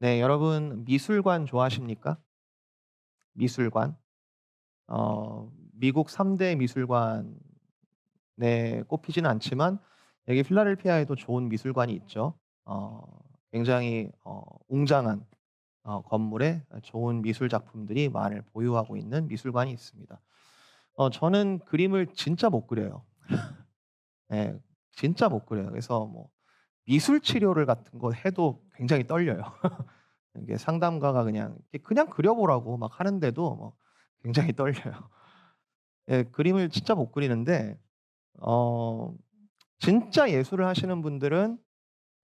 네, 여러분 미술관 좋아하십니까? 미술관. 미국 3대 미술관에 꼽히지는 않지만 여기 필라델피아에도 좋은 미술관이 있죠. 어 굉장히 웅장한 건물에 좋은 미술 작품들이 많이 보유하고 있는 미술관이 있습니다. 저는 그림을 진짜 못 그려요. 예. 진짜 못 그려요. 그래서 뭐 미술 치료를 같은 거 해도 굉장히 떨려요. 이게 상담가가 그냥 그려 보라고 막 하는데도 굉장히 떨려요. 예, 그림을 진짜 못 그리는데 어 진짜 예술을 하시는 분들은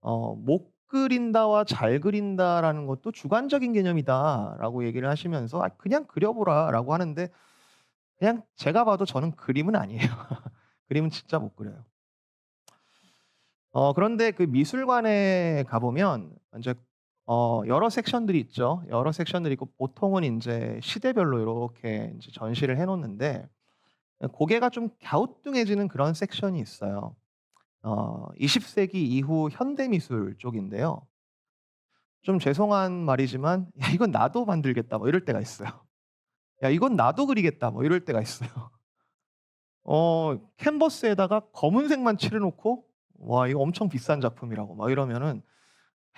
"못 그린다"와 "잘 그린다"라는 것도 "주관적인 개념이다."라고 얘기를 하시면서 "아 그냥 그려 보라."라고 하는데 그냥 제가 봐도 저는 그림은 아니에요. 그림은 진짜 못 그려요. 그런데 그 미술관에 가 보면 인제 여러 섹션들이 있죠. 여러 sek션들이 있고 보통은 인제 시대별로 요렇게 인제 전시를 해 놓는데 고개가 좀 갸우뚱해지는 그런 섹션이 있어요. 20 세기 이후 현대 미술 쪽인데요. 좀 죄송한 말이지만 '야 이건 나도 만들겠다.' 뭐 이럴 때가 있어요. '야 이건 나도 그리겠다.' 뭐 이럴 때가 있어요. 캔버스에다가 검은색만 칠해 놓고 '와 이거 엄청 비싼 작품이라고.' 막 이러면은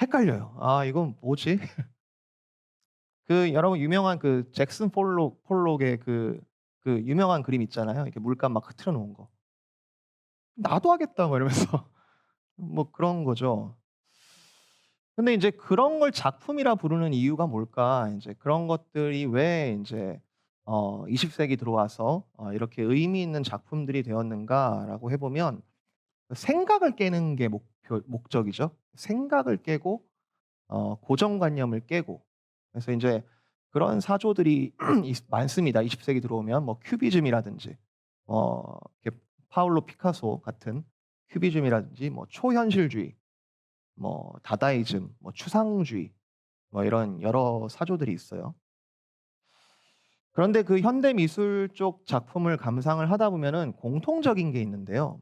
헷갈려요. '아 이건 뭐지?' 그 여러분 유명한 그 잭슨 폴록의 그 유명한 그림 있잖아요. 이렇게 물감 막 흐트러 놓은 거. '나도 하겠다.' 뭐 이러면서 뭐 그런 거죠. 근데 인제 그런 걸 작품이라 부르는 이유가 뭘까? 인제 그런 것들이 왜 인제 20 세기 들어와서 이렇게 '의미 있는 작품들이 되었는가.'라고 해 보면 생각을 깨는 게 목적이죠. 생각을 깨고 고정관념을 깨고 그래서 인제 그런 사조들이 많습니다. 20 세기 들어오면 뭐 큐비즘이라든지 이렇게 파울로 피카소 같은 큐비즘이라든지 뭐 초현실주의 뭐 다다이즘, 뭐 추상주의 뭐 이런 여러 사조들이 있어요. 그런데 그 현대 미술 쪽 작품을 감상을 하다 보면은 공통적인 게 있는데요.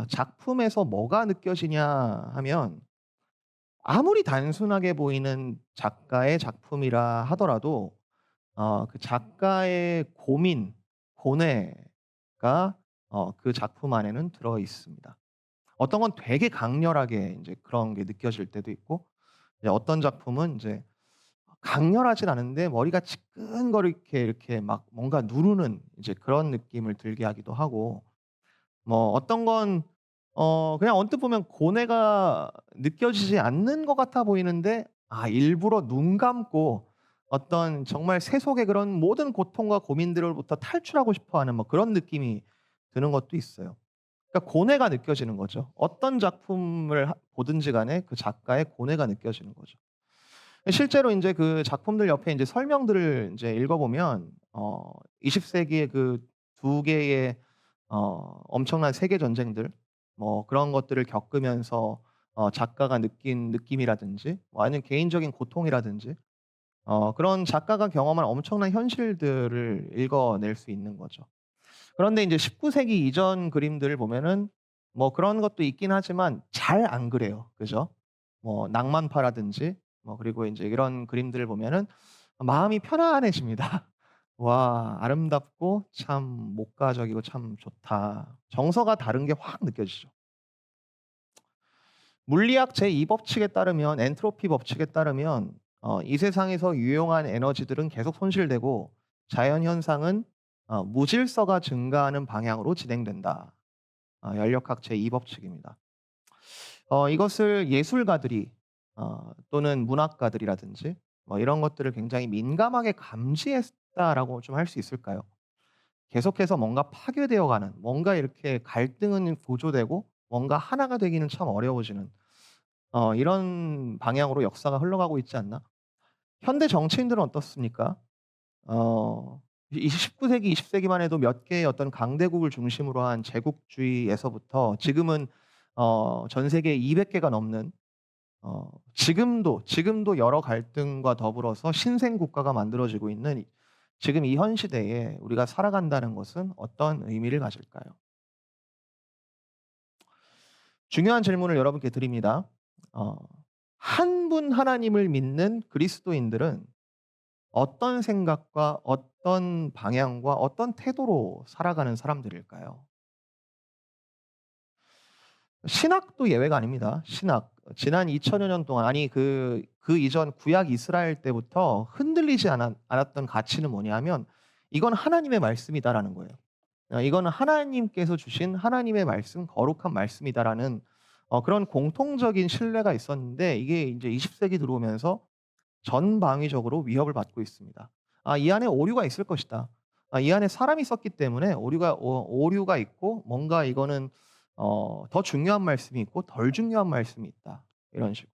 작품에서 뭐가 느껴지냐 하면 아무리 단순하게 보이는 작가의 작품이라 하더라도 그 작가의 고민, 고뇌가 그 작품 안에는 들어 있습니다. 어떤 건 되게 강렬하게 인제 그런 게 느껴질 때도 있고 이제 어떤 작품은 인제 강렬하진 않은데 머리가 지끈거리게 이렇게 막 뭔가 누르는 이제 그런 느낌을 들게 하기도 하고 뭐 어떤 건 그냥 언뜻 보면 고뇌가 느껴지지 않는 것 같아 보이는데 일부러 눈 감고 어떤 정말 세속의 그런 모든 고통과 고민들로부터 탈출하고 싶어 하는 뭐 그런 느낌이 드는 것도 있어요. 그러니까 고뇌가 느껴지는 거죠. 어떤 작품을 보든지 간에 그 작가의 고뇌가 느껴지는 거죠. 실제로 인제 그 작품들 옆에 인제 설명들을 인제 읽어 보면 20 세기의 그 두 개의 엄청난 세계 전쟁들 뭐 그런 것들을 겪으면서 작가가 느낀 느낌이라든지 뭐 아니면 개인적인 고통이라든지 그런 작가가 경험한 엄청난 현실들을 읽어낼 수 있는 거죠. 그런데 인제 19 세기 이전 그림들을 보면은 뭐 그런 것도 있긴 하지만 잘 안 그래요. 그죠? 뭐 낭만파라든지 뭐 그리고 인제 이런 그림들을 보면은 마음이 편안해집니다. '와 아름답고 참 목가적이고 참 좋다.' 정서가 다른 게 확 느껴지죠. 물리학 제2 법칙에 따르면 엔트로피 법칙에 따르면 이 세상에서 유용한 에너지들은 계속 손실되고 자연 현상은 무질서가 증가하는 방향으로 진행된다. 연력학 제2 법칙입니다. 이것을 예술가들이 또는 문학가들이라든지 뭐 이런 것들을 굉장히 민감하게 감지했다라고 좀 할 수 있을까요? 계속해서 뭔가 파괴되어 가는 뭔가 이렇게 갈등은 고조되고 뭔가 하나가 되기는 참 어려워지는 이런 방향으로 역사가 흘러가고 있지 않나? 현대 정치인들은 어떻습니까? 이 19 세기, 20 세기만 해도 몇 개의 어떤 강대국을 중심으로 한 제국주의에서부터 지금은 전 세계 200 개가 넘는 지금도 여러 갈등과 더불어서 신생 국가가 만들어지고 있는 지금 이 현 시대에 우리가 살아간다는 것은 어떤 의미를 가질까요? 중요한 질문을 여러분께 드립니다. 어 한 분 하나님을 믿는 그리스도인들은 어떤 생각과 어떤 방향과 어떤 태도로 살아가는 사람들일까요? 신학도 예외가 아닙니다. 신학. 지난 2000여 년 동안 아니 그 이전 구약 이스라엘 때부터 흔들리지 않았던 가치는 뭐냐면 이건 하나님의 말씀이다라는 거예요. 이거는 하나님께서 주신 하나님의 말씀, 거룩한 말씀이다라는 그런 공통적인 신뢰가 있었는데 이게 인제 20 세기 들어오면서 전방위적으로 위협을 받고 있습니다. '아 이 안에 오류가 있을 것이다. 이 안에 사람이 썼기 때문에 오류가 있고 뭔가 이거는 더 중요한 말씀이 있고 덜 중요한 말씀이 있다.' 이런 식으로.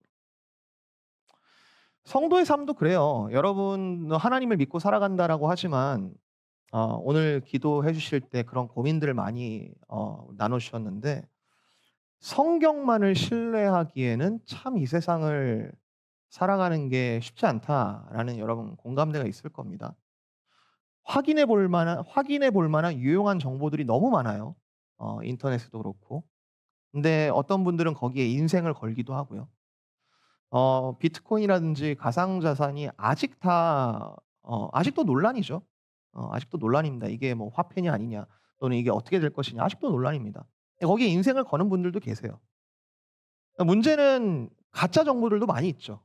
성도의 삶도 그래요. 여러분 하나님을 믿고 살아간다라고 하지만 오늘 기도해 주실 때 그런 고민들을 많이 나눠 주셨는데 성경만을 신뢰하기에는 참 이 세상을 살아가는 게 쉽지 않다라는 여러분 공감대가 있을 겁니다. 확인해 볼 만한 유용한 정보들이 너무 많아요. 인터넷에도 그렇고. 근데 어떤 분들은 거기에 인생을 걸기도 하고요. 비트코인이라든지 가상자산이 아직도 논란이죠. 아직도 논란입니다. 이게 뭐 화폐냐 아니냐 또는 이게 어떻게 될 것이냐 아직도 논란입니다. 거기에 인생을 거는 분들도 계세요. 문제는 가짜 정보들도 많이 있죠.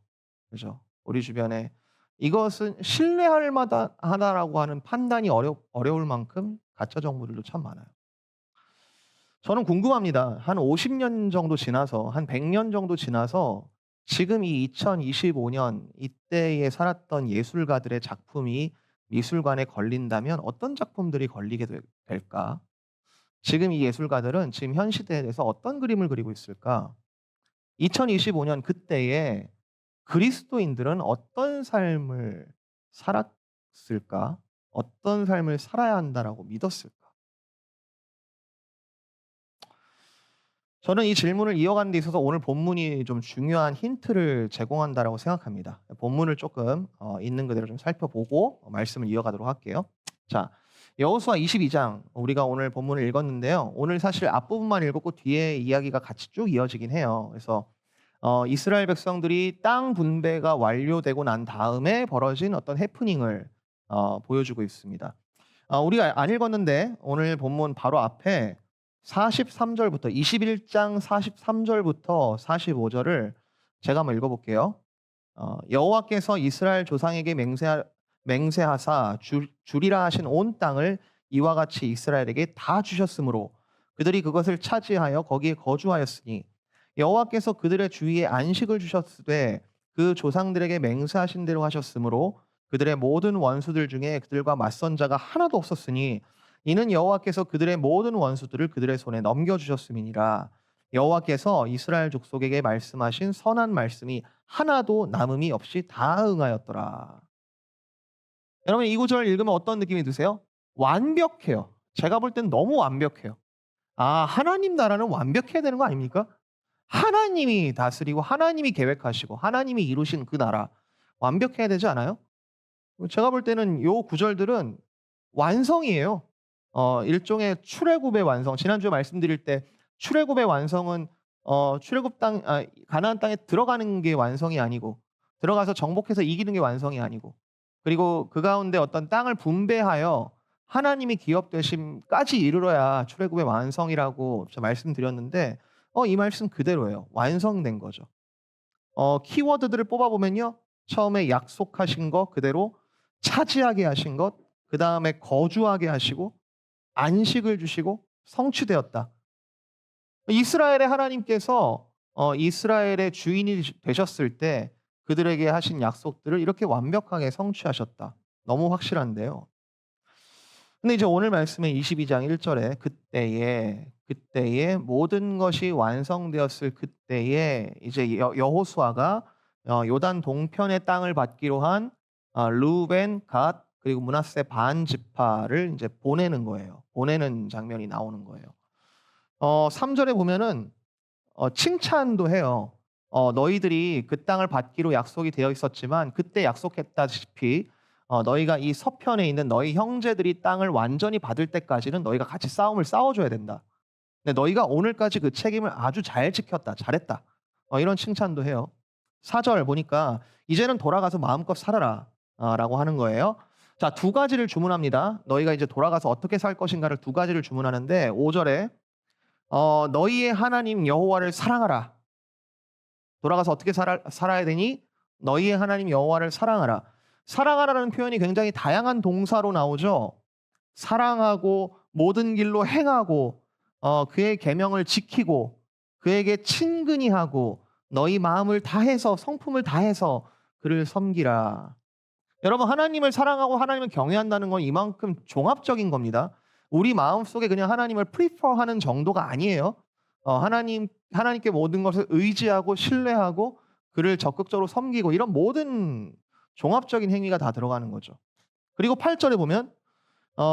그죠? 우리 주변에 이것은 신뢰할 만하다라고 하는 판단이 어려울 만큼 가짜 정보들도 참 많아요. 저는 궁금합니다. 한 50년 정도 지나서 한 100년 정도 지나서 지금 이 2025년 이때에 살았던 예술가들의 작품이 미술관에 걸린다면 어떤 작품들이 걸리게 될까? 지금 이 예술가들은 지금 현 시대에 대해서 어떤 그림을 그리고 있을까? 2025년 그때에 그리스도인들은 어떤 삶을 살았을까? 어떤 삶을 살아야 한다라고 믿었을까? 저는 이 질문을 이어가는 데 있어서 오늘 본문이 좀 중요한 힌트를 제공한다라고 생각합니다. 본문을 조금 있는 그대로 좀 살펴보고 말씀을 이어가도록 할게요. 자, 여호수아 22장 우리가 오늘 본문을 읽었는데요. 오늘 사실 앞부분만 읽었고 뒤에 이야기가 같이 쭉 이어지긴 해요. 그래서 이스라엘 백성들이 땅 분배가 완료되고 난 다음에 벌어진 어떤 해프닝을 보여주고 있습니다. 우리가 안 읽었는데 오늘 본문 바로 앞에 43 절부터 21장 43 절부터 45 절을 제가 한번 읽어 볼게요. 여호와께서 이스라엘 조상에게 맹세하사 주리라 하신 온 땅을 이와 같이 이스라엘에게 다 주셨으므로 그들이 그것을 차지하여 거기에 거주하였으니 여호와께서 그들의 주위에 안식을 주셨으되 그 조상들에게 맹세하신 대로 하셨으므로 그들의 모든 원수들 중에 그들과 맞선 자가 하나도 없었으니 이는 여호와께서 그들의 모든 원수들을 그들의 손에 넘겨 주셨음이니라. 여호와께서 이스라엘 족속에게 말씀하신 선한 말씀이 하나도 남음이 없이 다 응하였더라. 여러분 이 구절 읽으면 어떤 느낌이 드세요? 완벽해요. 제가 볼 땐 너무 완벽해요. 하나님 나라는 완벽해야 되는 거 아닙니까? 하나님이 다스리고 하나님이 계획하시고 하나님이 이루신 그 나라 완벽해야 되지 않아요? 제가 볼 때는 요 구절들은 완성이에요. 일종의 출애굽의 완성. 지난주에 말씀드릴 때 출애굽의 완성은 출애굽 가나안 땅에 들어가는 게 완성이 아니고 들어가서 정복해서 이기는 게 완성이 아니고 그리고 그 가운데 어떤 땅을 분배하여 하나님이 기업되심까지 이르러야 출애굽의 완성이라고 제가 말씀드렸는데 이 말씀 그대로예요. 완성된 거죠. 키워드들을 뽑아 보면요. 처음에 약속하신 것 그대로 차지하게 하신 것, 그다음에 거주하게 하시고 안식을 주시고 성취되었다. 이스라엘의 하나님께서 이스라엘의 주인이 되셨을 때 그들에게 하신 약속들을 이렇게 완벽하게 성취하셨다. 너무 확실한데요. 근데 이제 오늘 말씀의 22장 1 절에 그때에 모든 것이 완성되었을 그때에 이제 여호수아가 요단 동편의 땅을 받기로 한 르우벤, 갓 그리고 므낫세 반 지파를 이제 보내는 거예요. 보내는 장면이 나오는 거예요. 3 절에 보면은 칭찬도 해요. 너희들이 그 땅을 받기로 약속이 되어 있었지만 그때 약속했다시피 너희가 이 서편에 있는 너희 형제들이 땅을 완전히 받을 때까지는 너희가 같이 싸움을 싸워 줘야 된다. 근데 너희가 오늘까지 그 책임을 아주 잘 지켰다. 잘했다. 이런 칭찬도 해요. 4절 보니까 "이제는 돌아가서 마음껏 살아라." 라고 하는 거예요. 자, 두 가지를 주문합니다. 너희가 이제 돌아가서 어떻게 살 것인가를 두 가지를 주문하는데 5 절에 "너희의 하나님 여호와를 사랑하라." 돌아가서 어떻게 살아야 되니? "너희의 하나님 여호와를 사랑하라." 사랑하라는 표현이 굉장히 다양한 동사로 나오죠. 사랑하고 모든 길로 행하고 그의 계명을 지키고 그에게 친근히 하고 너희 마음을 다해서 성품을 다해서 그를 섬기라. 여러분, 하나님을 사랑하고 하나님을 경외한다는 건 이만큼 종합적인 겁니다. 우리 마음속에 그냥 하나님을 prefer하는 정도가 아니에요. 하나님께 모든 것을 의지하고 신뢰하고 그를 적극적으로 섬기고 이런 모든 종합적인 행위가 다 들어가는 거죠. 그리고 8 절에 보면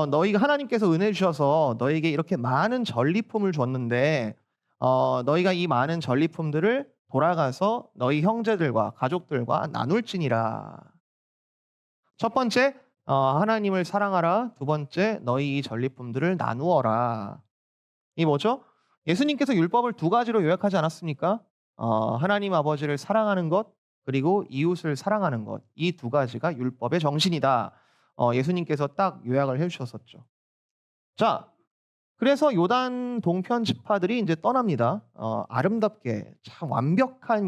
너희가 하나님께서 은혜 주셔서 너희에게 이렇게 많은 전리품을 줬는데 너희가 이 많은 전리품들을 돌아가서 너희 형제들과 가족들과 나눌지니라. 첫 번째, 하나님을 사랑하라. 두 번째, 너희 이 전리품들을 나누어라. 이 뭐죠? 예수님께서 율법을 두 가지로 요약하지 않았습니까? 하나님 아버지를 사랑하는 것, 그리고 이웃을 사랑하는 것. 이 두 가지가 율법의 정신이다. 예수님께서 딱 요약을 해 주셨었죠. 자, 그래서 요단 동편 지파들이 이제 떠납니다. 아름답게 참 완벽한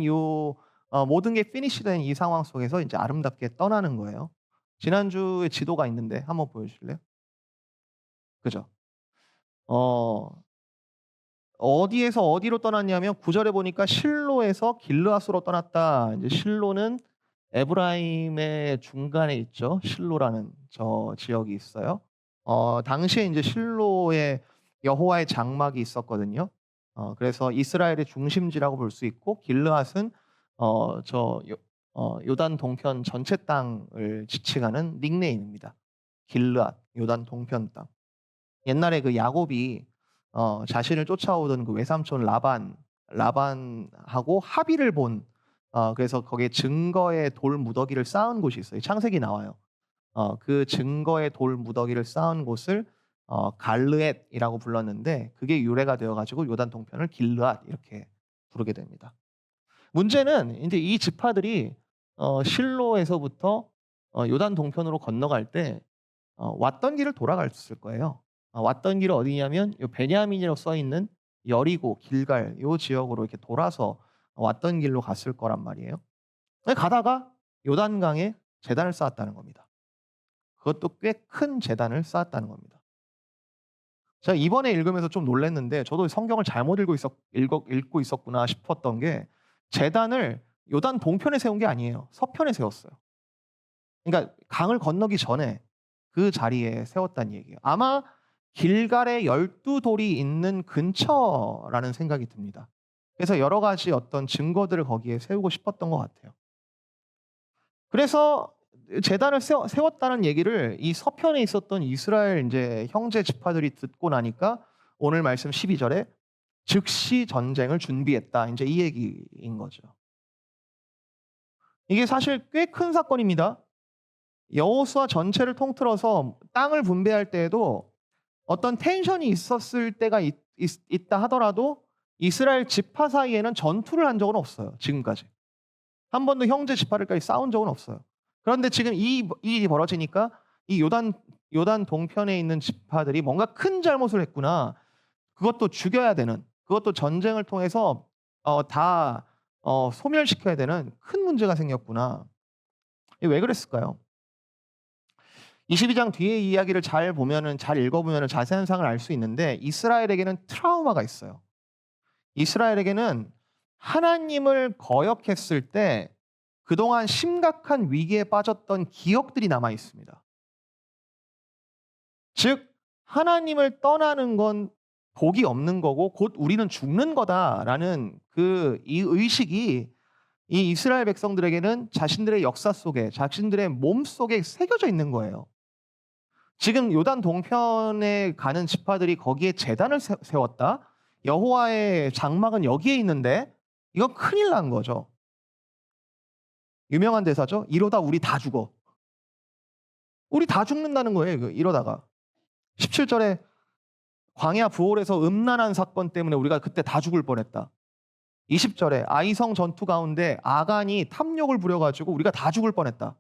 모든 게 피니시된 이 상황 속에서 이제 아름답게 떠나는 거예요. 지난주에 지도가 있는데 한번 보여주실래요? 그죠? 어 어디에서 어디로 떠났냐면 9 절에 보니까 실로에서 길르앗으로 떠났다. 이제 실로는 에브라임의 중간에 있죠. 실로라는 저 지역이 있어요. 당시에 이제 실로에 여호와의 장막이 있었거든요. 그래서 이스라엘의 중심지라고 볼 수 있고 길르앗은 어 저 요 요단 동편 전체 땅을 지칭하는 닉네임입니다. 길르앗, 요단 동편 땅. 옛날에 그 야곱이 자신을 쫓아오던 그 외삼촌 라반하고 합의를 본 그래서 거기에 증거의 돌 무더기를 쌓은 곳이 있어요. 창세기 나와요. 그 증거의 돌 무더기를 쌓은 곳을 갈르엣이라고 불렀는데 그게 유래가 되어 가지고 요단 동편을 길르앗 이렇게 부르게 됩니다. 문제는 인제 이 지파들이 실로에서부터 요단 동편으로 건너갈 때 왔던 길을 돌아갔을 거예요. 왔던 길은 어디냐면 요 베냐민이라고 써 있는 여리고, 길갈 요 지역으로 이렇게 돌아서 왔던 길로 갔을 거란 말이에요. 근데 가다가 요단강에 제단을 쌓았다는 겁니다. 그것도 꽤 큰 제단을 쌓았다는 겁니다. 제가 이번에 읽으면서 좀 놀랐는데 저도 성경을 잘못 읽고 있었구나 싶었던 게 제단을 요단 동편에 세운 게 아니에요. 서편에 세웠어요. 그러니까 강을 건너기 전에 그 자리에 세웠다는 얘기예요. 아마 길갈에 12 돌이 있는 근처라는 생각이 듭니다. 그래서 여러 가지 어떤 증거들을 거기에 세우고 싶었던 것 같아요. 그래서 제단을 세웠다는 얘기를 이 서편에 있었던 이스라엘 인제 형제 지파들이 듣고 나니까 오늘 말씀 12 절에 즉시 전쟁을 준비했다. 인제 이 얘기인 거죠. 이게 사실 꽤 큰 사건입니다. 여호수아 전체를 통틀어서 땅을 분배할 때에도 어떤 텐션이 있었을 때가 있다 하더라도 이스라엘 지파 사이에는 전투를 한 적은 없어요, 지금까지. 한 번도 형제 지파들까지 싸운 적은 없어요. 그런데 지금 이 일이 벌어지니까 이 요단 동편에 있는 지파들이 뭔가 큰 잘못을 했구나. 그것도 죽여야 되는, 그것도 전쟁을 통해서 다 소멸시켜야 되는 큰 문제가 생겼구나. 이게 왜 그랬을까요? 22장 뒤에 이야기를 잘 읽어보면은 자세한 사항을 알 수 있는데 이스라엘에게는 트라우마가 있어요. 이스라엘에게는 하나님을 거역했을 때 그동안 심각한 위기에 빠졌던 기억들이 남아 있습니다. 즉 하나님을 떠나는 건 복이 없는 거고 곧 우리는 죽는 거다라는 이 의식이 이 이스라엘 백성들에게는 자신들의 역사 속에 자신들의 몸속에 새겨져 있는 거예요. 지금 요단 동편에 가는 지파들이 거기에 제단을 세웠다. 여호와의 장막은 여기에 있는데 이건 큰일 난 거죠. 유명한 대사죠. 이러다 우리 다 죽어. 우리 다 죽는다는 거예요. 이러다가 17절에 광야 부올에서 음란한 사건 때문에 우리가 그때 다 죽을 뻔했다. 20절에 아이성 전투 가운데 아간이 탐욕을 부려 가지고 우리가 다 죽을 뻔했다.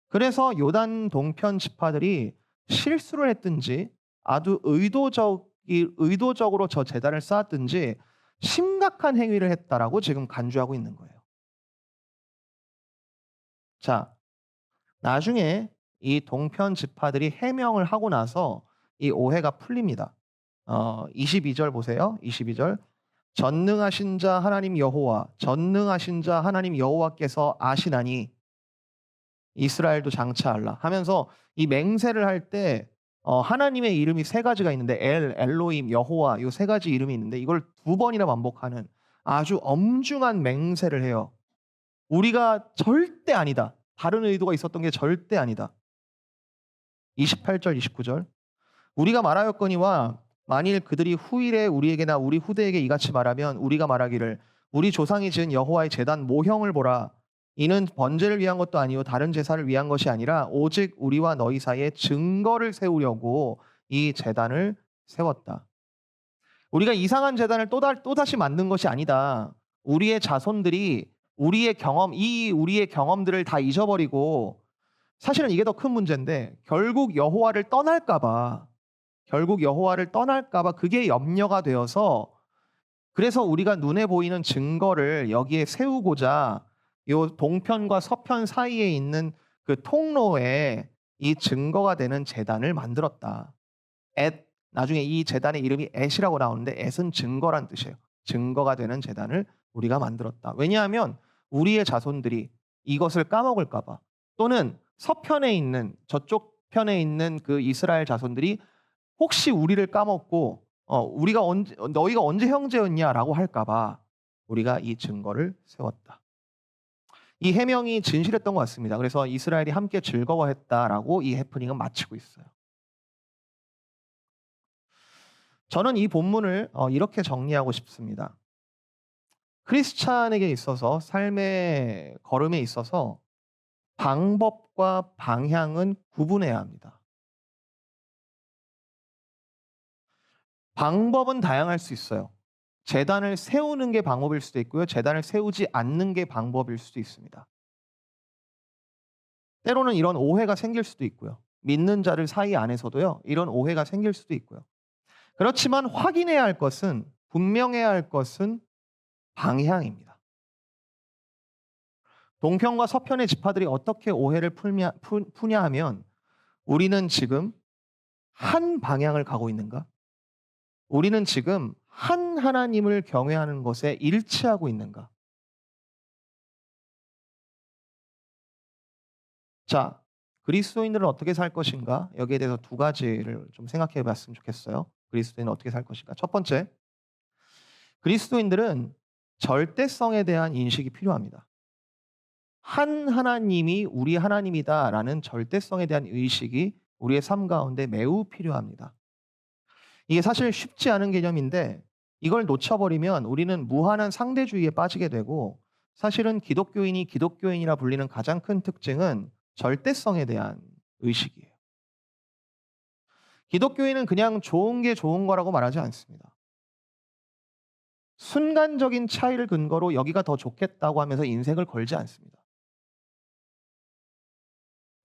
그래서 요단 동편 지파들이 실수를 했든지 아주 의도적으로 저 제단을 쌓았든지 심각한 행위를 했다라고 지금 간주하고 있는 거예요. 자, 나중에 이 동편 지파들이 해명을 하고 나서 이 오해가 풀립니다. 22절 보세요. 22절. 전능하신 자 하나님 여호와, 전능하신 자 하나님 여호와께서 아시나니 이스라엘도 장차 알라 하면서 이 맹세를 할 때 하나님의 이름이 세 가지가 있는데 엘로임, 여호와 요 세 가지 이름이 있는데 이걸 두 번이나 반복하는 아주 엄중한 맹세를 해요. 우리가 절대 아니다. 다른 의도가 있었던 게 절대 아니다. 28절, 29절. 우리가 말하였거니와 만일 그들이 후일에 우리에게나 우리 후대에게 이같이 말하면 우리가 말하기를 우리 조상이 지은 여호와의 제단 모형을 보라. 이는 번제를 위한 것도 아니요 다른 제사를 위한 것이 아니라 오직 우리와 너희 사이에 증거를 세우려고 이 제단을 세웠다. 우리가 이상한 제단을 또다시 만든 것이 아니다. 우리의 자손들이 우리의 경험들을 다 잊어버리고 사실은 이게 더 큰 문제인데 결국 여호와를 떠날까 봐 그게 염려가 되어서 그래서 우리가 눈에 보이는 증거를 여기에 세우고자 요 동편과 서편 사이에 있는 그 통로에 이 증거가 되는 제단을 만들었다. 나중에 이 제단의 이름이 엣이라고 나오는데 엣은 증거란 뜻이에요. 증거가 되는 제단을 우리가 만들었다. 왜냐하면 우리의 자손들이 이것을 까먹을까 봐 또는 서편에 있는 저쪽 편에 있는 그 이스라엘 자손들이 혹시 우리를 까먹고 너희가 언제 형제였냐라고 할까 봐 우리가 이 증거를 세웠다. 이 해명이 진실했던 것 같습니다. 그래서 이스라엘이 함께 즐거워했다라고 이 해프닝은 마치고 있어요. 저는 이 본문을 이렇게 정리하고 싶습니다. 크리스찬에게 있어서 삶의 걸음에 있어서 방법과 방향은 구분해야 합니다. 방법은 다양할 수 있어요. 제단을 세우는 게 방법일 수도 있고요. 제단을 세우지 않는 게 방법일 수도 있습니다. 때로는 이런 오해가 생길 수도 있고요. 믿는 자들 사이 안에서도요. 이런 오해가 생길 수도 있고요. 그렇지만 분명해야 할 것은 방향입니다. 동편과 서편의 지파들이 어떻게 오해를 푸냐 하면 우리는 지금 한 방향을 가고 있는가? 우리는 지금 한 하나님을 경외하는 것에 일치하고 있는가? 자, 그리스도인들은 어떻게 살 것인가? 여기에 대해서 두 가지를 좀 생각해 봤으면 좋겠어요. 그리스도인은 어떻게 살 것인가? 첫 번째, 그리스도인들은 절대성에 대한 인식이 필요합니다. 한 하나님이 우리 하나님이다라는 절대성에 대한 의식이 우리의 삶 가운데 매우 필요합니다. 이게 사실 쉽지 않은 개념인데 이걸 놓쳐버리면 우리는 무한한 상대주의에 빠지게 되고 사실은 기독교인이 기독교인이라 불리는 가장 큰 특징은 절대성에 대한 의식이에요. 기독교인은 그냥 좋은 게 좋은 거라고 말하지 않습니다. 순간적인 차이를 근거로 여기가 더 좋겠다고 하면서 인생을 걸지 않습니다.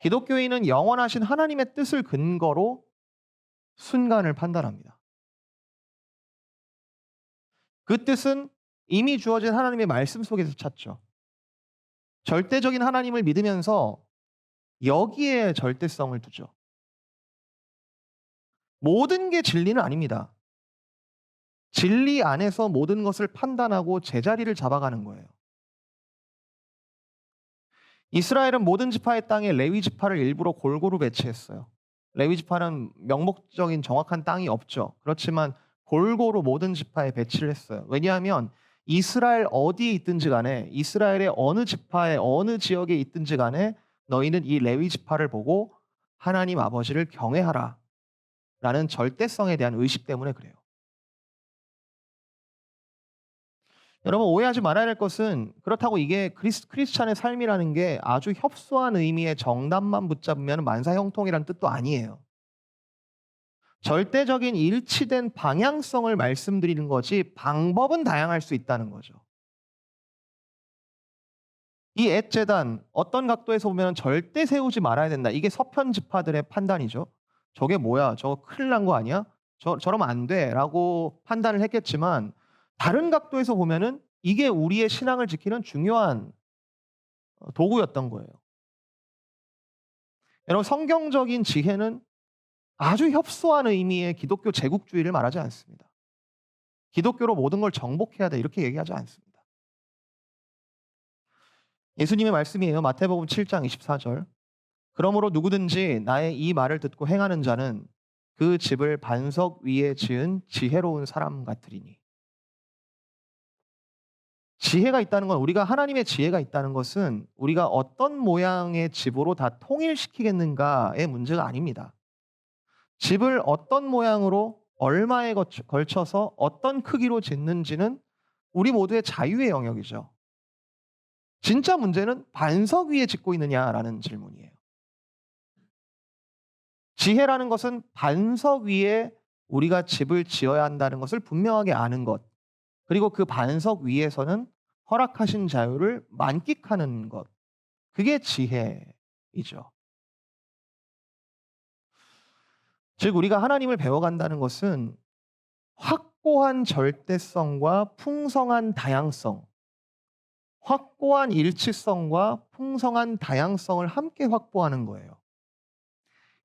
기독교인은 영원하신 하나님의 뜻을 근거로 순간을 판단합니다. 그 뜻은 이미 주어진 하나님의 말씀 속에서 찾죠. 절대적인 하나님을 믿으면서 여기에 절대성을 두죠. 모든 게 진리는 아닙니다. 진리 안에서 모든 것을 판단하고 제자리를 잡아가는 거예요. 이스라엘은 모든 지파의 땅에 레위 지파를 일부러 골고루 배치했어요. 레위 지파는 명목적인 정확한 땅이 없죠. 그렇지만 골고루 모든 지파에 배치를 했어요. 왜냐하면 이스라엘 어디에 있든지 간에 이스라엘의 어느 지파의 어느 지역에 있든지 간에 너희는 이 레위 지파를 보고 하나님 아버지를 경외하라 라는 절대성에 대한 의식 때문에 그래요. 여러분 오해하지 말아야 할 것은 그렇다고 이게 크리스찬의 삶이라는 게 아주 협소한 의미의 정답만 붙잡으면 만사형통이라는 뜻도 아니에요. 절대적인 일치된 방향성을 말씀드리는 거지 방법은 다양할 수 있다는 거죠. 이 앳 재단 어떤 각도에서 보면 절대 세우지 말아야 된다. 이게 서편 지파들의 판단이죠. '저게 뭐야? 저거 큰일 난 거 아니야? 저러면 안 돼.'라고 판단을 했겠지만 다른 각도에서 보면은 이게 우리의 신앙을 지키는 중요한 도구였던 거예요. 여러분 성경적인 지혜는 아주 협소한 의미의 기독교 제국주의를 말하지 않습니다. 기독교로 모든 걸 정복해야 돼 이렇게 얘기하지 않습니다. 예수님의 말씀이에요. 마태복음 7장 24절. 그러므로 누구든지 나의 이 말을 듣고 행하는 자는 그 집을 반석 위에 지은 지혜로운 사람 같으리니. 지혜가 있다는 건 우리가 하나님의 지혜가 있다는 것은 우리가 어떤 모양의 집으로 다 통일시키겠는가의 문제가 아닙니다. 집을 어떤 모양으로 얼마에 걸쳐서 어떤 크기로 짓는지는 우리 모두의 자유의 영역이죠. 진짜 문제는 반석 위에 짓고 있느냐라는 질문이에요. 지혜라는 것은 반석 위에 우리가 집을 지어야 한다는 것을 분명하게 아는 것, 그리고 그 반석 위에서는 허락하신 자유를 만끽하는 것, 그게 지혜이죠. 즉 우리가 하나님을 배워간다는 것은 확고한 절대성과 풍성한 다양성, 확고한 일치성과 풍성한 다양성을 함께 확보하는 거예요.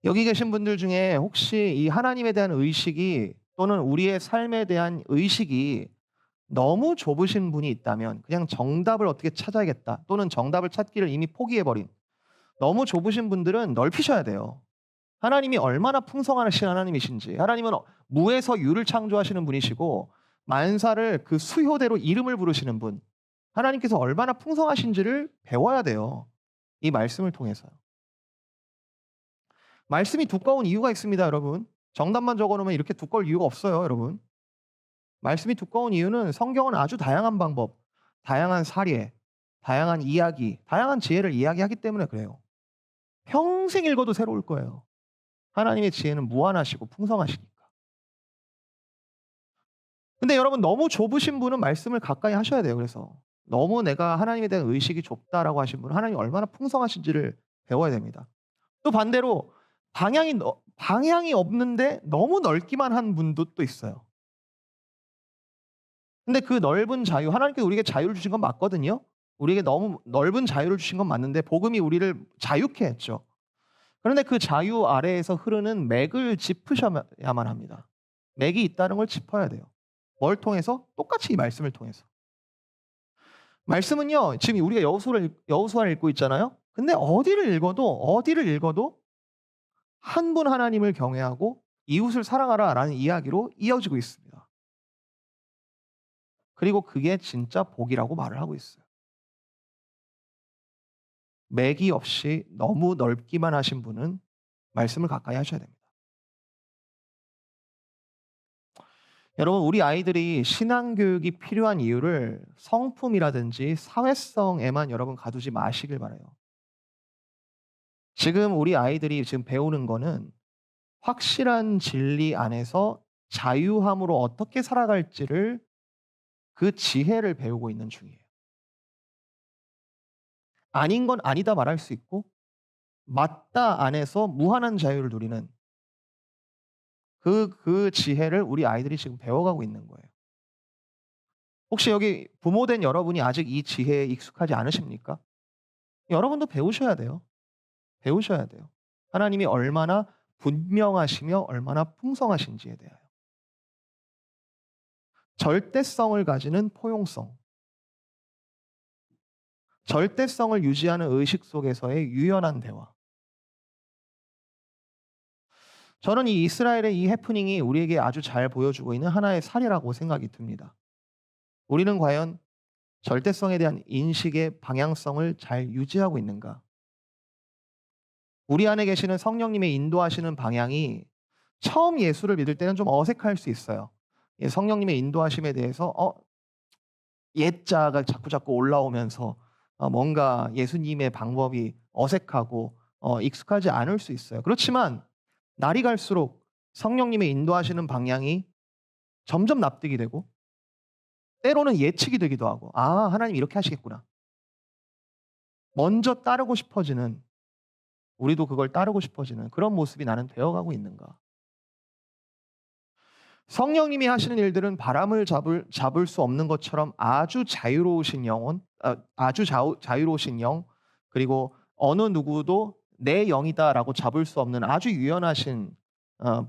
여기 계신 분들 중에 혹시 이 하나님에 대한 의식이 또는 우리의 삶에 대한 의식이 너무 좁으신 분이 있다면 그냥 정답을 어떻게 찾아야겠다 또는 정답을 찾기를 이미 포기해버린 너무 좁으신 분들은 넓히셔야 돼요. 하나님이 얼마나 풍성하신 하나님이신지, 하나님은 무에서 유를 창조하시는 분이시고 만사를 그 수효대로 이름을 부르시는 분, 하나님께서 얼마나 풍성하신지를 배워야 돼요. 이 말씀을 통해서요. 말씀이 두꺼운 이유가 있습니다, 여러분. 정답만 적어놓으면 이렇게 두꺼울 이유가 없어요, 여러분. 말씀이 두꺼운 이유는 성경은 아주 다양한 방법, 다양한 사례, 다양한 이야기, 다양한 지혜를 이야기하기 때문에 그래요. 평생 읽어도 새로울 거예요. 하나님의 지혜는 무한하시고 풍성하시니까. 근데 여러분 너무 좁으신 분은 말씀을 가까이 하셔야 돼요. 그래서 너무 내가 하나님에 대한 의식이 좁다라고 하신 분은 하나님이 얼마나 풍성하신지를 배워야 됩니다. 또 반대로 방향이 없는데 너무 넓기만 한 분도 또 있어요. 근데 그 넓은 자유, 하나님께서 우리에게 자유를 주신 건 맞거든요. 우리에게 너무 넓은 자유를 주신 건 맞는데 복음이 우리를 자유케 했죠. 그런데 그 자유 아래에서 흐르는 맥을 짚으셔야만 합니다. 맥이 있다는 걸 짚어야 돼요. 뭘 통해서? 똑같이 이 말씀을 통해서. 말씀은요, 지금 우리가 여호수아를 읽고 있잖아요. 근데 어디를 읽어도 한 분 하나님을 경외하고 이웃을 사랑하라라는 이야기로 이어지고 있습니다. 그리고 그게 진짜 복이라고 말을 하고 있어요. 맥이 없이 너무 넓기만 하신 분은 말씀을 가까이 하셔야 됩니다. 여러분 우리 아이들이 신앙 교육이 필요한 이유를 성품이라든지 사회성에만 여러분 가두지 마시길 바라요. 지금 우리 아이들이 지금 배우는 거는 확실한 진리 안에서 자유함으로 어떻게 살아갈지를 그 지혜를 배우고 있는 중이에요. 아닌 건 아니다 말할 수 있고 맞다 안에서 무한한 자유를 누리는 그 지혜를 우리 아이들이 지금 배워가고 있는 거예요. 혹시 여기 부모된 여러분이 아직 이 지혜에 익숙하지 않으십니까? 여러분도 배우셔야 돼요. 배우셔야 돼요. 하나님이 얼마나 분명하시며 얼마나 풍성하신지에 대하여. 절대성을 가지는 포용성. 절대성을 유지하는 의식 속에서의 유연한 대화. 저는 이 이스라엘의 이 해프닝이 우리에게 아주 잘 보여주고 있는 하나의 사례라고 생각이 듭니다. 우리는 과연 절대성에 대한 인식의 방향성을 잘 유지하고 있는가? 우리 안에 계시는 성령님의 인도하시는 방향이 처음 예수를 믿을 때는 좀 어색할 수 있어요. 성령님의 인도하심에 대해서 옛자가 자꾸자꾸 올라오면서 뭔가 예수님의 방법이 어색하고 익숙하지 않을 수 있어요. 그렇지만 날이 갈수록 성령님의 인도하시는 방향이 점점 납득이 되고 때로는 예측이 되기도 하고 '아 하나님 이렇게 하시겠구나.' 먼저 따르고 싶어지는 우리도 그걸 따르고 싶어지는 그런 모습이 나는 되어가고 있는가. 성령님이 하시는 일들은 바람을 잡을 수 없는 것처럼 아주 자유로우신 영혼 아주 자유로우신 영 그리고 어느 누구도 '내 영이다.'라고 잡을 수 없는 아주 유연하신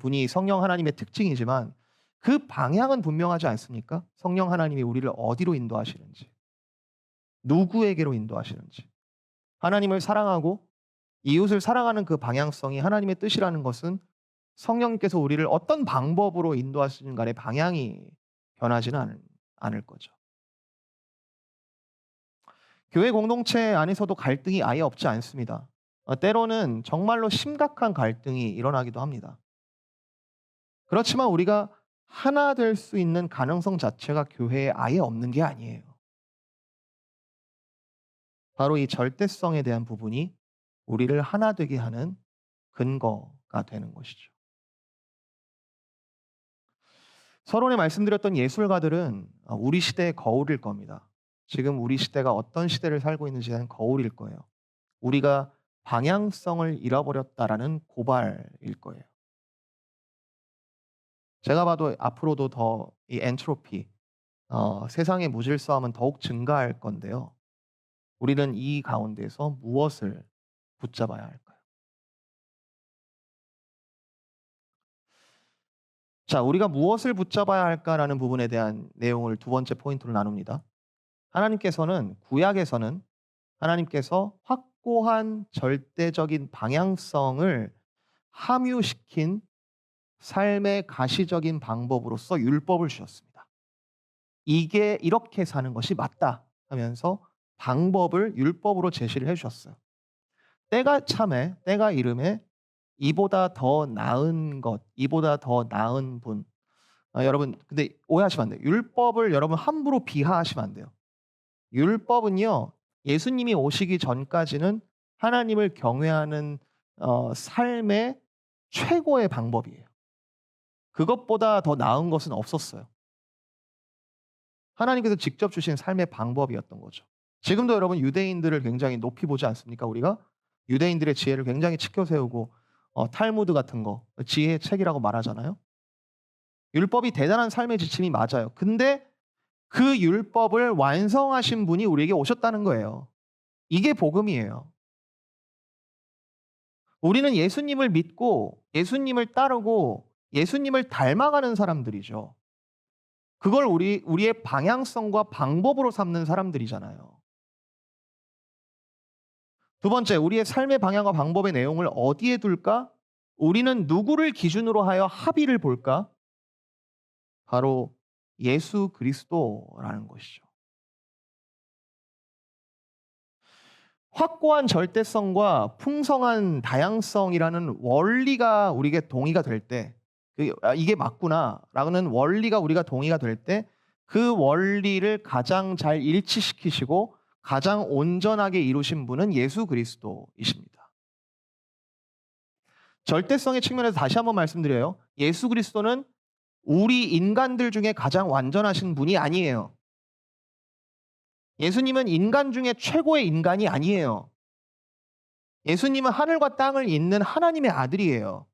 분이 성령 하나님의 특징이지만 그 방향은 분명하지 않습니까? 성령 하나님이 우리를 어디로 인도하시는지. 누구에게로 인도하시는지. 하나님을 사랑하고 이웃을 사랑하는 그 방향성이 하나님의 뜻이라는 것은 성령님께서 우리를 어떤 방법으로 인도하시는 간의 방향이 변하지는 않을 거죠. 교회 공동체 안에서도 갈등이 아예 없지 않습니다. 때로는 정말로 심각한 갈등이 일어나기도 합니다. 그렇지만 우리가 하나 될 수 있는 가능성 자체가 교회에 아예 없는 게 아니에요. 바로 이 절대성에 대한 부분이 우리를 하나 되게 하는 근거가 되는 것이죠. 서론에 말씀드렸던 예술가들은 우리 시대의 거울일 겁니다. 지금 우리 시대가 어떤 시대를 살고 있는지는 거울일 거예요. 우리가 방향성을 잃어버렸다라는 고발일 거예요. 제가 봐도 앞으로도 더 이 엔트로피, 세상의 무질서함은 더욱 증가할 건데요. 우리는 이 가운데서 무엇을 붙잡아야 할까요? 자, 우리가 무엇을 붙잡아야 할까라는 부분에 대한 내용을 두 번째 포인트로 나눕니다. 구약에서는 하나님께서 확고한 절대적인 방향성을 함유시킨 삶의 가시적인 방법으로서 율법을 주셨습니다. 이게 이렇게 사는 것이 맞다 하면서 방법을 율법으로 제시를 해 주셨어요. 때가 이름에 이보다 더 나은 것, 이보다 더 나은 분. 여러분 근데 오해하시면 안 돼요. 율법을 여러분 함부로 비하하시면 안 돼요. 율법은요. 예수님이 오시기 전까지는 하나님을 경외하는 삶의 최고의 방법이에요. 그것보다 더 나은 것은 없었어요. 하나님께서 직접 주신 삶의 방법이었던 거죠. 지금도 여러분 유대인들을 굉장히 높이 보지 않습니까? 우리가 유대인들의 지혜를 굉장히 치켜 세우고 탈무드 같은 거 지혜의 책이라고 말하잖아요. 율법이 대단한 삶의 지침이 맞아요. 근데 그 율법을 완성하신 분이 우리에게 오셨다는 거예요. 이게 복음이에요. 우리는 예수님을 믿고 예수님을 따르고 예수님을 닮아가는 사람들이죠. 그걸 우리의 방향성과 방법으로 삼는 사람들이잖아요. 두 번째, 우리의 삶의 방향과 방법의 내용을 어디에 둘까? 우리는 누구를 기준으로 하여 합의를 볼까? 바로 예수 그리스도라는 것이죠. 확고한 절대성과 풍성한 다양성이라는 원리가 우리에게 동의가 될 때, 이게 맞구나라는 원리가 우리가 동의가 될 때, 그 원리를 가장 잘 일치시키시고 가장 온전하게 이루신 분은 예수 그리스도이십니다. 절대성의 측면에서 다시 한번 말씀드려요. 예수 그리스도는 우리 인간들 중에 가장 완전하신 분이 아니에요. 예수님은 인간 중에 최고의 인간이 아니에요. 예수님은 하늘과 땅을 잇는 하나님의 아들이에요.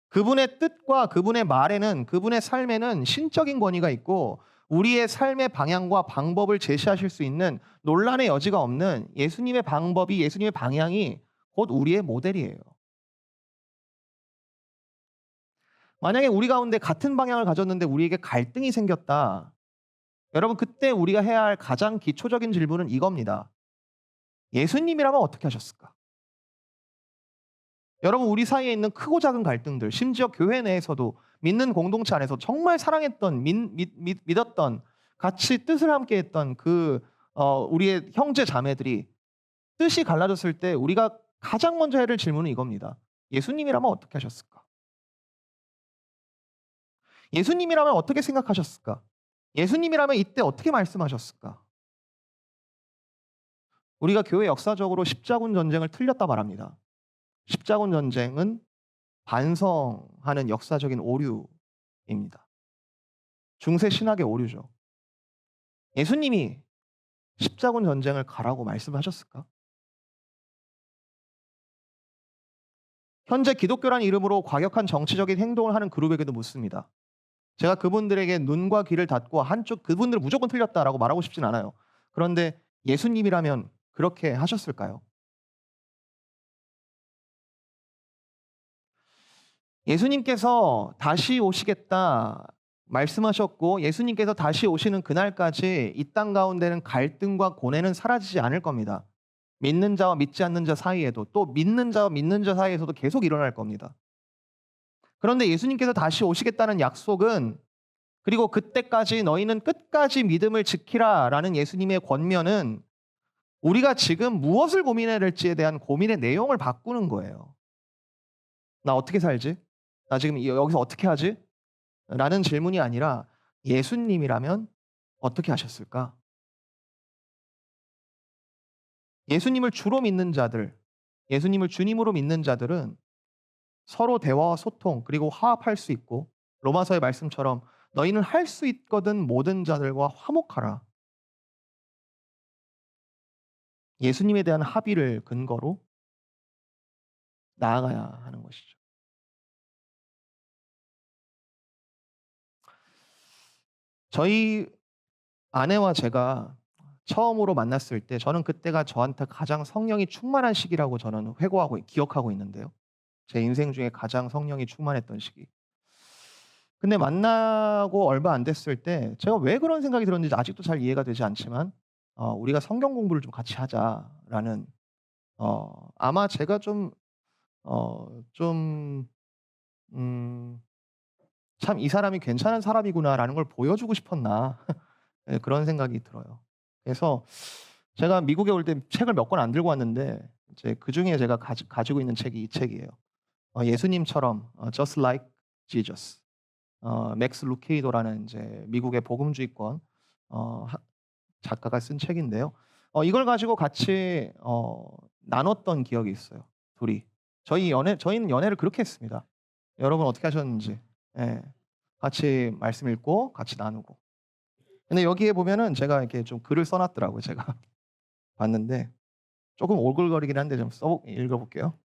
그분의 뜻과 그분의 말에는 그분의 삶에는 신적인 권위가 있고 우리의 삶의 방향과 방법을 제시하실 수 있는 논란의 여지가 없는 예수님의 방법이 예수님의 방향이 곧 우리의 모델이에요. 만약에 우리 가운데 같은 방향을 가졌는데 우리에게 갈등이 생겼다. 여러분 그때 우리가 해야 할 가장 기초적인 질문은 이겁니다. 예수님이라면 어떻게 하셨을까? 여러분 우리 사이에 있는 크고 작은 갈등들 심지어 교회 내에서도 믿는 공동체 안에서 정말 사랑했던 믿었던 같이 뜻을 함께 했던 우리의 형제 자매들이 뜻이 갈라졌을 때 우리가 가장 먼저 해야 할 질문은 이겁니다. 예수님이라면 어떻게 하셨을까? 예수님이라면 어떻게 생각하셨을까? 예수님이라면 이때 어떻게 말씀하셨을까? 우리가 교회 역사적으로 십자군 전쟁을 틀렸다 말합니다. 십자군 전쟁은 반성하는 역사적인 오류입니다. 중세 신학의 오류죠. 예수님이 십자군 전쟁을 가라고 말씀하셨을까? 현재 기독교라는 이름으로 과격한 정치적인 행동을 하는 그룹에게도 묻습니다. 제가 그분들에게 눈과 귀를 닫고 한쪽 그분들은 무조건 틀렸다라고 말하고 싶진 않아요. 그런데 예수님이라면 그렇게 하셨을까요? 예수님께서 다시 오시겠다 말씀하셨고 예수님께서 다시 오시는 그날까지 이 땅 가운데는 갈등과 고뇌는 사라지지 않을 겁니다. 믿는 자와 믿지 않는 자 사이에도 또 믿는 자와 믿는 자 사이에서도 계속 일어날 겁니다. 그런데 예수님께서 다시 오시겠다는 약속은 그리고 그때까지 너희는 끝까지 믿음을 지키라라는 예수님의 권면은 우리가 지금 무엇을 고민해야 될지에 대한 고민의 내용을 바꾸는 거예요. '나 어떻게 살지? 나 지금 여기서 어떻게 하지?' 라는 질문이 아니라 '예수님이라면 어떻게 하셨을까?' 예수님을 주로 믿는 자들, 예수님을 주님으로 믿는 자들은 서로 대화와 소통 그리고 화합할 수 있고 로마서의 말씀처럼 "너희는 할 수 있거든 모든 자들과 화목하라." 예수님에 대한 합의를 근거로 나아가야 하는 것이죠. 저희 아내와 제가 처음으로 만났을 때 저는 그때가 저한테 가장 성령이 충만한 시기라고 저는 회고하고 기억하고 있는데요. 제 인생 중에 가장 성령이 충만했던 시기. 근데 만나고 얼마 안 됐을 때 제가 왜 그런 생각이 들었는지 아직도 잘 이해가 되지 않지만 "우리가 성경 공부를 좀 같이 하자."라는 아마 제가 좀 좀 음 '참 이 사람이 괜찮은 사람이구나.'라는 걸 보여주고 싶었나 예 그런 생각이 들어요. 그래서 제가 미국에 올 때 책을 몇 권 안 들고 왔는데 이제 그중에 제가 가지고 있는 책이 이 책이에요. 예수님처럼 Just Like Jesus. 맥스 루케이도라는 인제 미국의 복음주의권 하 작가가 쓴 책인데요. 이걸 가지고 같이 나눴던 기억이 있어요, 둘이. 저희는 연애를 그렇게 했습니다. 여러분 어떻게 하셨는지. 예. 같이 말씀 읽고 같이 나누고. 근데 여기에 보면은 제가 이렇게 좀 글을 써 놨더라고요, 제가 봤는데. 쪼금 오글거리긴 한데 좀 읽어 볼게요.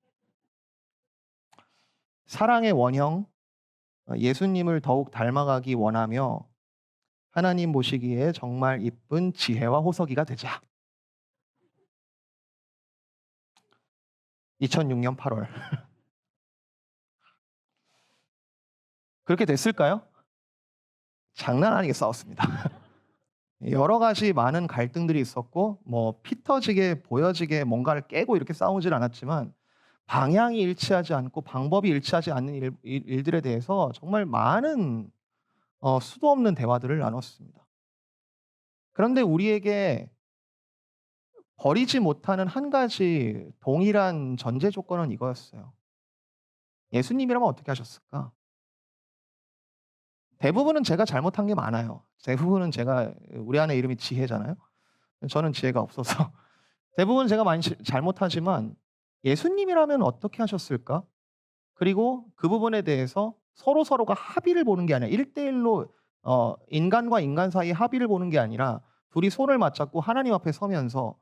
"사랑의 원형 예수님을 더욱 닮아가기 원하며 하나님 보시기에 정말 이쁜 지혜와 호석이가 되자." 2006년 8월. 그렇게 됐을까요? 장난 아니게 싸웠습니다. 여러 가지 많은 갈등들이 있었고 뭐 피 터지게 보여지게 뭔가를 깨고 이렇게 싸우질 않았지만 방향이 일치하지 않고 방법이 일치하지 않는 일들에 대해서 정말 많은 수도 없는 대화들을 나눴습니다. 그런데 우리에게 버리지 못하는 한 가지 동일한 전제 조건은 이거였어요. 예수님이라면 어떻게 하셨을까? 대부분은 제가 잘못한 게 많아요. 대부분은 제가 우리 아내 이름이 지혜잖아요. 저는 지혜가 없어서 대부분 제가 많이 잘못하지만 예수님이라면 어떻게 하셨을까? 그리고 그 부분에 대해서 서로가 합의를 보는 게 아니라 1대 1로 인간과 인간 사이의 합의를 보는 게 아니라 둘이 손을 맞잡고 하나님 앞에 서면서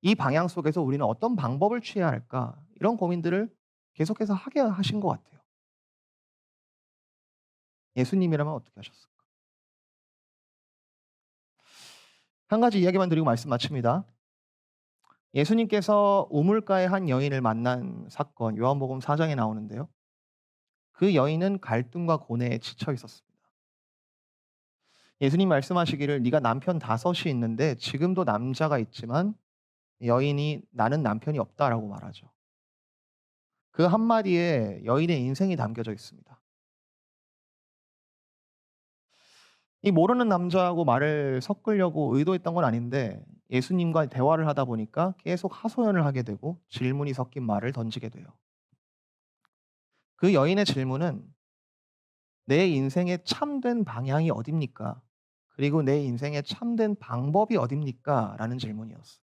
이 방향 속에서 우리는 어떤 방법을 취해야 할까? 이런 고민들을 계속해서 하게 하신 것 같아요. 예수님이라면 어떻게 하셨을까? 한 가지 이야기만 드리고 말씀 마칩니다. 예수님께서 우물가의 한 여인을 만난 사건 요한복음 4 장에 나오는데요. 그 여인은 갈등과 고뇌에 지쳐 있었습니다. 예수님 말씀하시기를 "네가 남편 다섯이 있는데 지금도 남자가 있지만" 여인이 "나는 남편이 없다."라고 말하죠. 그 한마디에 여인의 인생이 담겨져 있습니다. 이 모르는 남자하고 말을 섞으려고 의도했던 건 아닌데 예수님과 대화를 하다 보니까 계속 하소연을 하게 되고 질문이 섞인 말을 던지게 돼요. 그 여인의 질문은 "내 인생의 참된 방향이 어딥니까? 그리고 내 인생의 참된 방법이 어딥니까?" 라는 질문이었어요.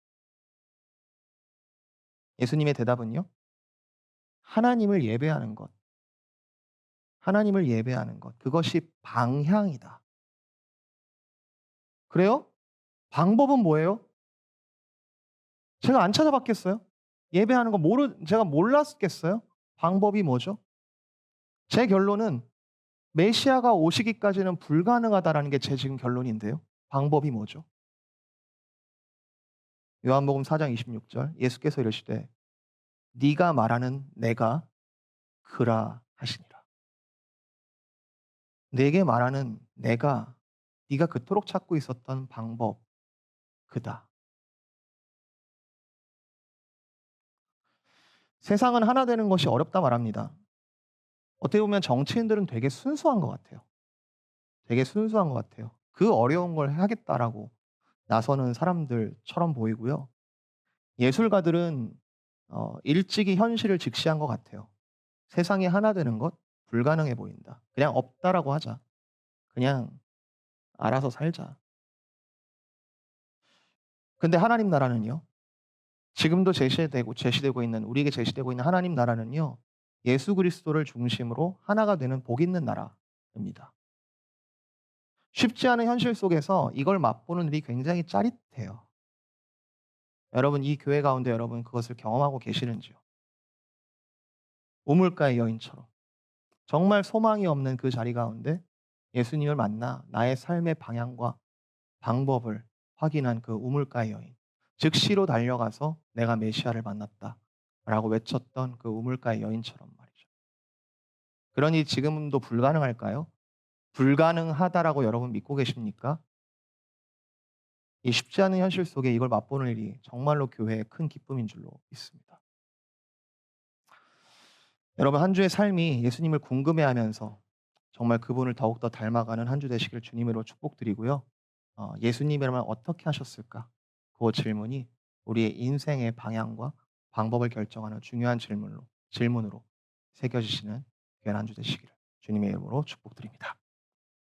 예수님의 대답은요. 하나님을 예배하는 것. 하나님을 예배하는 것, 그것이 방향이다. 그래요? 방법은 뭐예요? 제가 안 찾아봤겠어요? 예배하는 거 제가 몰랐겠어요? 방법이 뭐죠? 제 결론은 메시아가 오시기까지는 불가능하다라는 게 제 지금 결론인데요. 방법이 뭐죠? 요한복음 4장 26절 예수께서 이르시되 네가 말하는 내가 그라 하시니라. 내게 말하는 내가 네가 그토록 찾고 있었던 방법 그다. 세상은 하나 되는 것이 어렵다 말합니다. 어떻게 보면 정치인들은 되게 순수한 것 같아요. 되게 순수한 것 같아요. 그 어려운 걸 하겠다라고 나서는 사람들처럼 보이고요. 예술가들은 일찍이 현실을 직시한 것 같아요. 세상이 하나 되는 것 불가능해 보인다. 그냥 없다라고 하자. 그냥 알아서 살자. 근데 하나님 나라는요. 지금도 제시되고 있는 우리에게 제시되고 있는 하나님 나라는요. 예수 그리스도를 중심으로 하나가 되는 복 있는 나라입니다. 쉽지 않은 현실 속에서 이걸 맛보는 일이 굉장히 짜릿해요. 여러분 이 교회 가운데 여러분 그것을 경험하고 계시는지요? 우물가의 여인처럼 정말 소망이 없는 그 자리 가운데 예수님을 만나 나의 삶의 방향과 방법을 확인한 그 우물가의 여인. 즉시로 달려가서 내가 메시아를 만났다라고 외쳤던 그 우물가의 여인처럼 말이죠. 그러니 지금도 불가능할까요? 불가능하다라고 여러분 믿고 계십니까? 이 쉽지 않은 현실 속에 이걸 맛보는 일이 정말로 교회의 큰 기쁨인 줄로 믿습니다. 여러분 한 주의 삶이 예수님을 궁금해하면서 정말 그분을 더욱더 닮아가는 한 주 되시길 주님으로 축복드리고요. 예수님이라면 어떻게 하셨을까? 그 질문이 우리의 인생의 방향과 방법을 결정하는 중요한 질문으로 새겨지시는 귀한 한 주 되시기를 주님의 이름으로 축복드립니다.